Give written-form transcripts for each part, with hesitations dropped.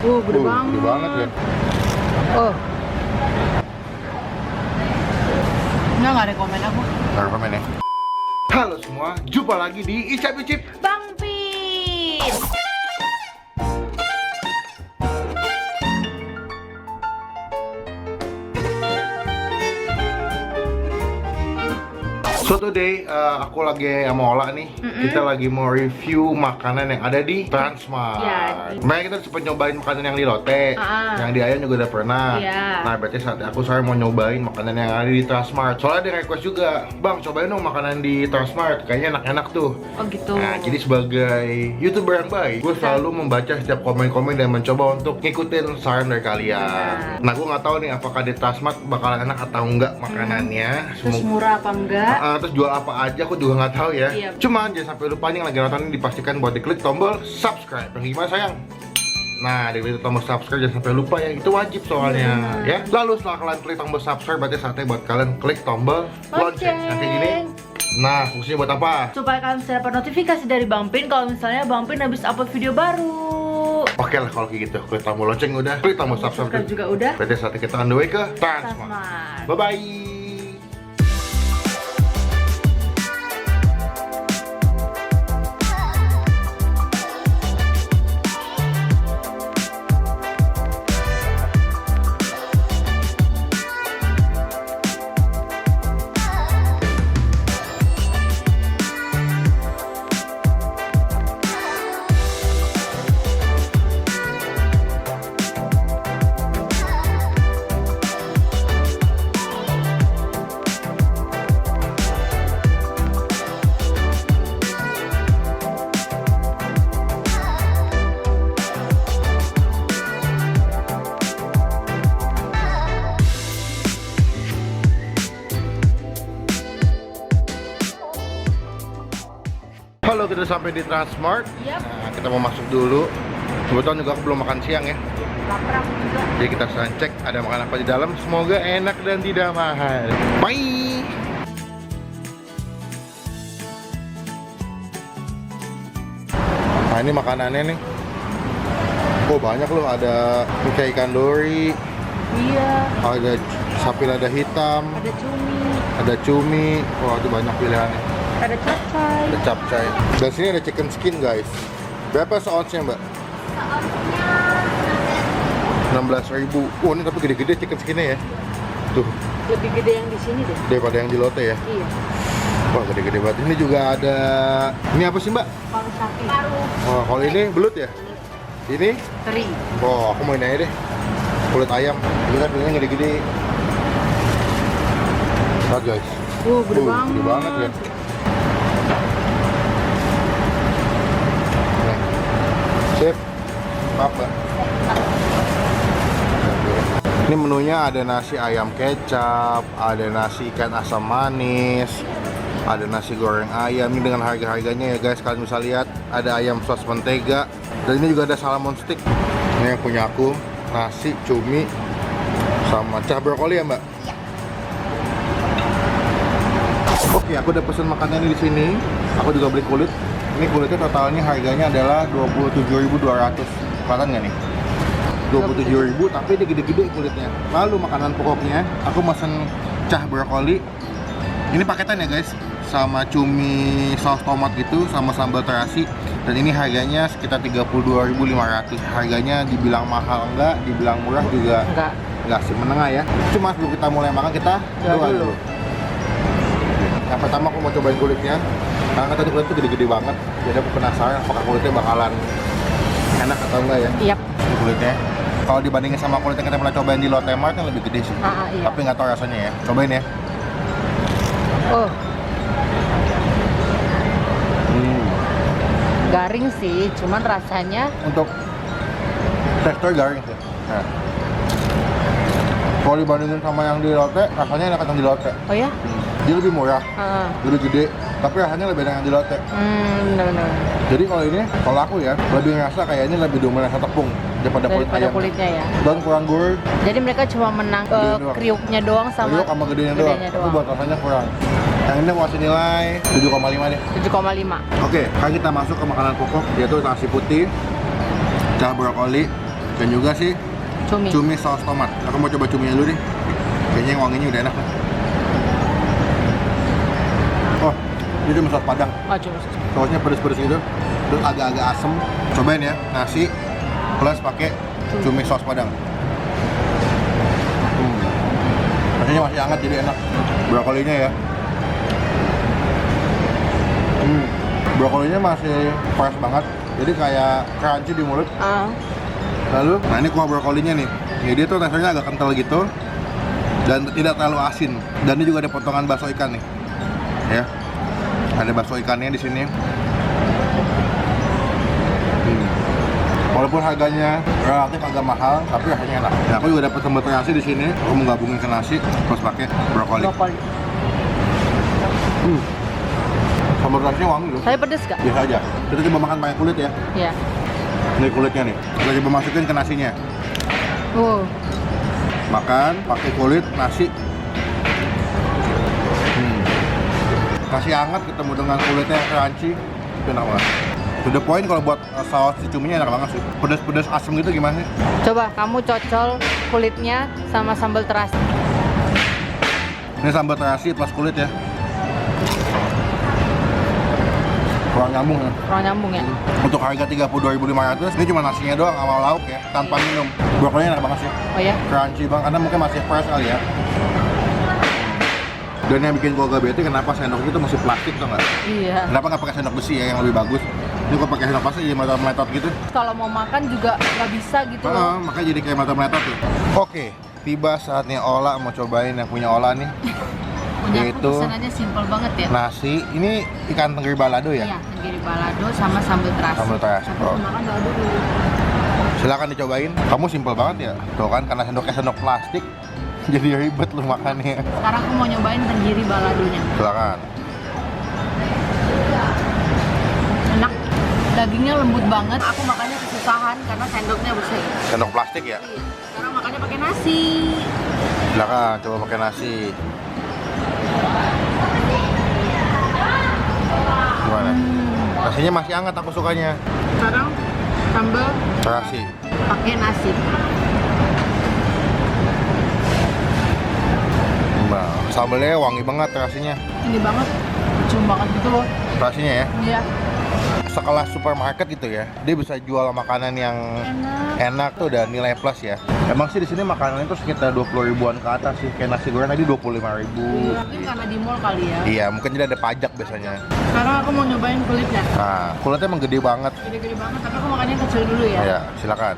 Gede banget. Gede banget ya. Oh. Nggak rekomen aku. Nggak rekomen ya. Halo semua, jumpa lagi di Icap Icip Bang Pin. So today aku lagi sama Ola nih. Kita lagi mau review makanan yang ada di Transmart. Ya, Kemarin kita sempat nyobain makanan yang di Lotte, yang di Ayan juga udah pernah. Iya. Nah berarti saat aku sekarang mau nyobain makanan yang ada di Transmart. Soalnya ada request juga, Bang cobain dong makanan di Transmart, kayaknya enak-enak tuh. Oh gitu. Nah jadi sebagai YouTuber yang baik, gue selalu membaca setiap komen-komen dan mencoba untuk ngikutin saran dari kalian. Nah gue nggak tahu nih apakah di Transmart bakalan enak atau enggak makanannya. Terus murah apa enggak? Terus jual apa aja aku juga nggak tahu ya. Iya. Cuman jangan sampai lupa nih yang lagi nonton ini dipastikan buat diklik tombol subscribe. Yang gimana sayang? Nah, diklik tombol subscribe jangan sampai lupa ya, itu wajib soalnya ya. Lalu setelah kalian klik tombol subscribe berarti saatnya buat kalian klik tombol lonceng. Yang kayak gini. Nah, fungsinya buat apa? Supaya kalian bisa dapat notifikasi dari Bang Pin kalau misalnya Bang Pin habis upload video baru. Oke lah kalau kayak gitu, klik tombol lonceng udah, klik tombol subscribe juga udah. Berarti saatnya kita on the way ke Transmart. Transmart. Bye bye. Halo, kita udah sampai di Transmart. Yap. Nah, kita mau masuk dulu. Kebetulan juga aku belum makan siang ya. Lapar aku juga. Jadi kita sekarang cek ada makan apa di dalam. Semoga enak dan tidak mahal. Bye. Nah ini makanannya nih. Oh banyak loh, ada ikan dori, Iya. ada sapi lada hitam, Ada cumi. ada cumi. Wah itu banyak pilihannya. Ada capcay. Ada capcay. Dan sini ada chicken skin guys. Berapa seounsnya mbak? Seounsnya 16.000. Oh ini tapi gede-gede chicken skinnya ya. Tuh lebih gede yang di sini deh. daripada yang di Lotte ya. Iya. Wah gede-gede banget. Ini juga ada. Ini apa sih mbak? Paru sapi. Paru. Oh kalau ini belut ya? Ini? Teri. Oh aku mau ini aja deh. Kulit ayam. Ini kan pilihnya gede-gede. Lihat guys. Gede banget. Gede banget ya. Nih. Sip. Maaf mbak. Ini menunya ada nasi ayam kecap, ada nasi ikan asam manis, ada nasi goreng ayam. Ini dengan harga-harganya ya guys, kalian bisa lihat. Ada ayam saus mentega, dan ini juga ada salmon stick. Ini yang punya aku, nasi, cumi, sama cah brokoli ya mbak? Iya. Oke, aku udah pesen makanannya di sini. Aku juga beli kulit. Ini kulitnya totalnya harganya adalah 27.200. Kelihatan nggak nih? 27.000, tapi dia gede-gede kulitnya. Lalu makanan pokoknya, aku pesen cah brokoli. Ini paketan ya guys, sama cumi saus tomat gitu, sama sambal terasi. Dan ini harganya sekitar 32.500. Harganya dibilang mahal enggak, dibilang murah juga enggak sih, menengah ya. Cuma sebelum kita mulai makan, kita doa dulu. Yang pertama aku mau cobain kulitnya. Karena tadi kulitnya tuh gede-gede banget. Jadi aku penasaran apakah kulitnya bakalan enak atau enggak ya. Yap. Ini kulitnya. Kalau dibandingin sama kulit yang kita pernah cobain di Lotte Mart yang lebih gede sih. Iya. Tapi nggak tahu rasanya ya. Cobain ya. Oh. Garing sih, cuman rasanya Untuk tekstur garing sih. Nah. Kalau dibandingin sama yang di Lotte, rasanya enak yang di Lotte. oh ya? Dia lebih murah, lebih gede, tapi rasanya lebih enak yang di Lotte. Benar-benar. Jadi kalau ini, kalau aku ya, lebih ngerasa kayaknya lebih dominan rasa tepung daripada kulit ayam. Kulitnya ya. Dan kurang gurih. Jadi mereka cuma menang Gedein doang. kriuknya doang sama Kriuk sama gedenya doang. Tapi buat rasanya kurang. Yang ini aku kasih nilai 7,5 deh. 7,5. Oke, sekarang kita masuk ke makanan pokok, yaitu nasi putih, cah brokoli, Dan juga sih Cumi. cumi saus tomat. Aku mau coba cuminya dulu nih. Kayaknya yang wanginya udah enak nih. Oh, ini cuma saus padang. Oh, cumi. Sausnya pedes-pedes gitu. Terus agak-agak asem. Cobain ya, nasi plus pakai cumi saus padang. Nasinya masih hangat jadi enak. Brokolinya ya. Brokolinya masih fresh banget. Jadi kayak crunchy di mulut. Lalu, nah ini kuah brokolinya nih. Ya, dia tuh teksturnya agak kental gitu dan tidak terlalu asin. Dan ini juga ada potongan bakso ikan nih. Ya. Ada bakso ikannya di sini. Walaupun harganya relatif agak mahal, tapi rasanya enak. Nah, aku juga dapat sambal terasi di sini. Aku mau gabungin ke nasi terus pakai brokoli. Sambal terasinya wangi loh. Saya pedes gak? Biasa aja. Kita coba makan pakai kulit ya. Iya. Ini kulitnya nih. Kita coba masukin ke nasinya. Makan pakai kulit nasi. Nasi hangat ketemu dengan kulitnya yang crunchy, itu enak banget. To the point kalau buat saus si cuminya enak banget sih. Pedas-pedas asem gitu gimana sih? Coba kamu cocol kulitnya sama sambal terasi. Ini sambal terasi plus kulit ya. Kurang nyambung ya. Kurang nyambung ya? Untuk harga 32.500, ini cuma nasinya doang sama lauk ya, tanpa minum. Brokolinya enak banget sih. Oh ya? Crunchy banget, karena mungkin masih fresh kali ya. Dan yang bikin gua agak bete, kenapa sendoknya itu masih plastik tau nggak? Iya. Kenapa nggak pakai sendok besi ya yang lebih bagus? Ini kok pakai sendok plastik jadi meletot gitu. Kalau mau makan juga nggak bisa gitu loh. Makanya jadi kayak meletot tuh. Oke, tiba saatnya Ola mau cobain yang punya Ola nih. Punya aku Yaitu pesanannya simpel banget ya. Nasi, ini ikan tenggiri balado ya? Iya, tenggiri balado sama sambal terasi. Sambal terasi. Aku Oh. makan balado dulu. Silakan dicobain. Kamu simpel banget ya. Tuh kan karena sendoknya sendok plastik jadi ribet lu makannya. Sekarang aku mau nyobain tenggiri baladonya. Silakan. Enak. Dagingnya lembut banget. Aku makannya kesusahan karena sendoknya besar. Sendok plastik ya? Iya. Sekarang makannya pakai nasi. Silakan coba pakai nasi. Gimana? Nasinya masih hangat, aku sukanya. Sekarang sambal Terasi. pakai nasi. Nah, sambalnya wangi banget terasinya. Ini banget. Cium banget gitu loh. Terasinya ya. Iya. Sekelas supermarket gitu ya. Dia bisa jual makanan yang enak tuh dan nilai plus ya. Emang sih di sini makanannya tuh sekitar 20 ribuan ke atas sih. Kayak nasi goreng tadi 25.000. Mungkin karena di mall kali ya. Iya, mungkin jadi ada pajak biasanya. Sekarang aku mau nyobain kulitnya. Nah, kulitnya emang gede banget. Gede-gede banget, tapi aku makannya kecil dulu ya. Iya, silakan.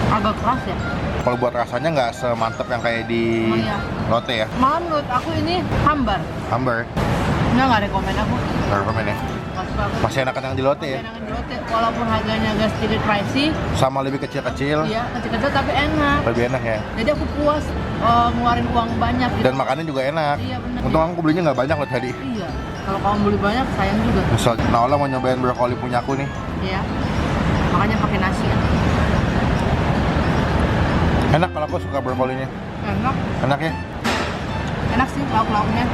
Agak keras ya. Kalau buat rasanya nggak semantep yang kayak di Oh, iya. Lotte ya. Malah menurut aku ini hambar. Hambar, Nggak rekomen aku. nggak rekomen ya. Nggak suka aku. Masih enakan yang di Lotte ya. Enakan di Lotte, walaupun harganya agak sedikit pricey. Sama lebih kecil-kecil, Iya, kecil-kecil tapi enak. lebih enak ya. Jadi aku puas ngeluarin uang banyak gitu. Dan makannya juga enak. Iya benar. Untung aku belinya nggak banyak loh tadi. Iya. Kalau kamu beli banyak sayang juga. Misal, nah Ola mau nyobain brokoli punya aku nih. Iya. Makanya pakai nasi ya. Enak kalau aku suka brokolinya. Enak. Enak ya? Enak sih lauk-lauknya.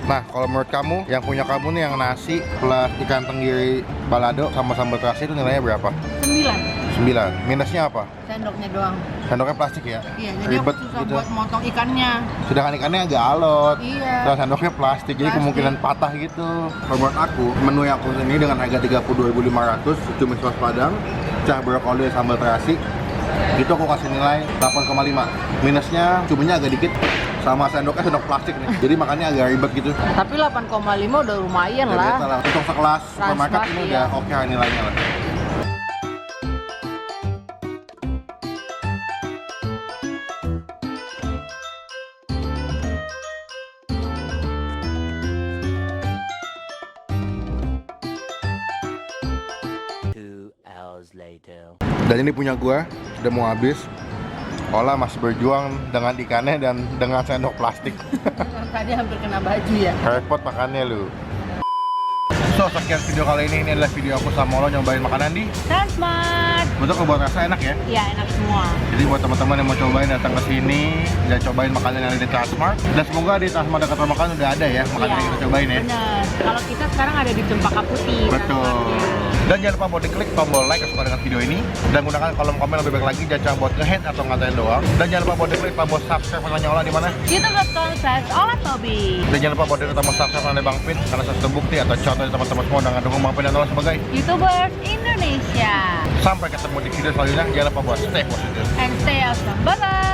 Nah, kalau menurut kamu, yang punya kamu nih yang nasi plus ikan tenggiri balado sama sambal terasi itu nilainya berapa? 9. 9. Minusnya apa? Sendoknya doang. Sendoknya plastik ya? Iya, jadi aku susah buat motong ikannya. Sedangkan ikannya agak alot. Iya. Terus sendoknya plastik, jadi Plastik. kemungkinan patah gitu. Kalau menurut aku, menu yang aku ini dengan harga 32.500, cumi saus padang, cah brokoli sambal terasi, itu aku kasih nilai 8,5. Minusnya cuminya agak dikit, sama sendoknya sendok plastik nih. Jadi makannya agak ribet gitu. Tapi 8,5 udah lumayan Ya, lah. biasa lah. Untuk sekelas supermarket Transmart, ini iya. udah oke nilainya lah. Dan ini punya gua, udah mau habis. Ola masih berjuang dengan ikannya dan dengan sendok plastik. Tadi hampir kena baju ya. Repot makannya lu. So, sekian video kali ini. Ini adalah video aku sama lo nyobain makanan di Transmart. betul, kalau buat rasa enak ya. Iya, enak semua. Jadi buat teman-teman yang mau cobain datang ke sini dan cobain makanan yang ada di Transmart. Dan semoga di Transmart dekat rumah kalian udah ada ya makanan yang kita cobain ya. Bener. Kalau kita sekarang ada di Cempaka Putih. Betul. Transmartnya. Dan jangan lupa buat diklik tombol like kalau suka dengan video ini dan gunakan kolom komen lebih baik lagi, jangan cuma buat nge-hate atau ngatain doang. Dan jangan lupa buat diklik tombol subscribe channelnya Ola di mana. youtube.com/olatobi. Dan jangan lupa buat diklik tombol subscribe channelnya Bang Pin karena satu bukti atau contoh dari teman-teman semua dengan dukung Bang Pin dan Ola sebagai YouTubers Indonesia. sampai ketemu di video selanjutnya. Jangan lupa buat stay positif. And stay awesome. Bye-bye.